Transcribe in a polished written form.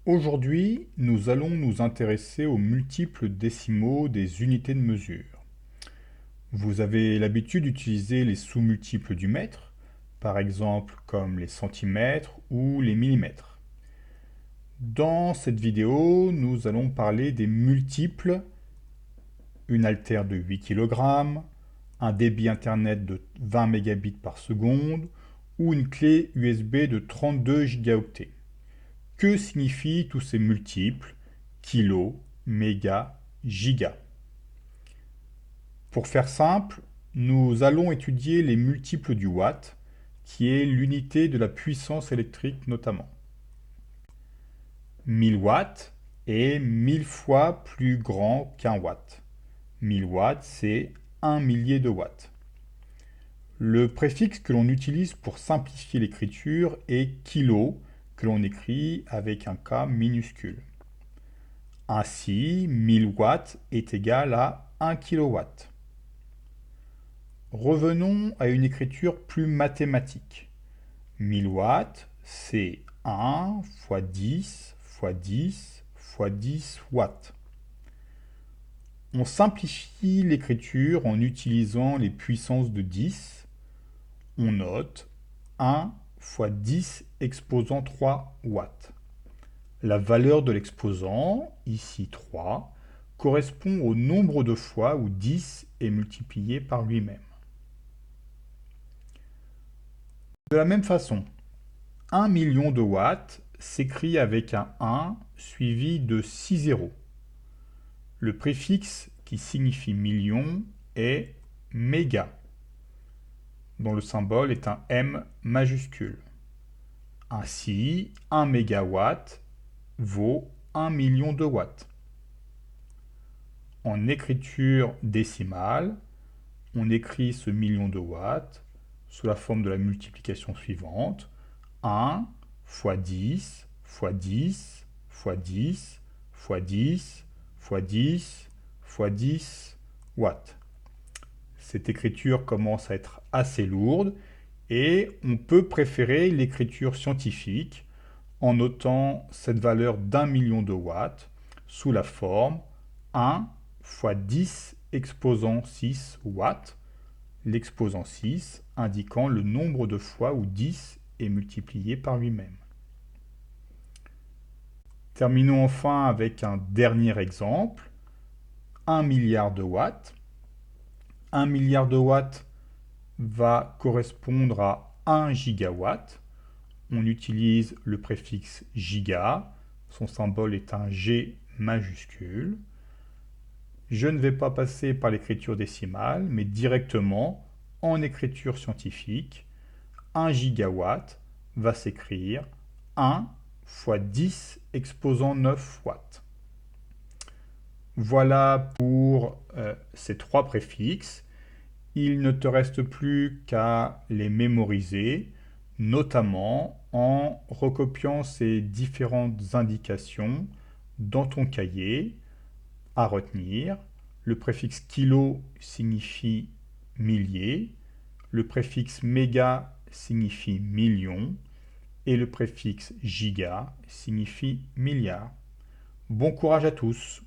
Aujourd'hui, nous allons nous intéresser aux multiples décimaux des unités de mesure. Vous avez l'habitude d'utiliser les sous-multiples du mètre, par exemple comme les centimètres ou les millimètres. Dans cette vidéo, nous allons parler des multiples, une haltère de 8 kg, un débit internet de 20 mégabits par seconde ou une clé USB de 32 gigaoctets. Que signifient tous ces multiples, kilo, méga, giga? Pour faire simple, nous allons étudier les multiples du watt, qui est l'unité de la puissance électrique notamment. 1000 watts est 1000 fois plus grand qu'un watt. 1000 watts, c'est 1 millier de watts. Le préfixe que l'on utilise pour simplifier l'écriture est kilo, que l'on écrit avec un K minuscule. Ainsi, 1000 watts est égal à 1 kilowatt. Revenons à une écriture plus mathématique. 1000 watts, c'est 1 fois 10 fois 10 fois 10 watts. On simplifie l'écriture en utilisant les puissances de 10. On note 1 fois 10 exposant 3 watts. La valeur de l'exposant, ici 3, correspond au nombre de fois où 10 est multiplié par lui-même. De la même façon, 1 million de watts s'écrit avec un 1 suivi de 6 zéros. Le préfixe qui signifie million est méga, dont le symbole est un M majuscule. Ainsi, 1 mégawatt vaut 1 million de watts. En écriture décimale, on écrit ce million de watts sous la forme de la multiplication suivante. 1 fois 10 fois 10 fois 10 fois 10 fois 10 fois 10 watts. Cette écriture commence à être assez lourde et on peut préférer l'écriture scientifique en notant cette valeur d'1 million de watts sous la forme 1 fois 10 exposant 6 watts, l'exposant 6 indiquant le nombre de fois où 10 est multiplié par lui-même. Terminons enfin avec un dernier exemple. 1 milliard de watts. 1 milliard de watts va correspondre à 1 gigawatt. On utilise le préfixe giga. Son symbole est un G majuscule. Je ne vais pas passer par l'écriture décimale, mais directement en écriture scientifique. 1 gigawatt va s'écrire 1 fois 10 exposant 9 watts. Voilà pour ces trois préfixes. Il ne te reste plus qu'à les mémoriser, notamment en recopiant ces différentes indications dans ton cahier. À retenir, le préfixe kilo signifie millier, le préfixe méga signifie million et le préfixe giga signifie milliard. Bon courage à tous!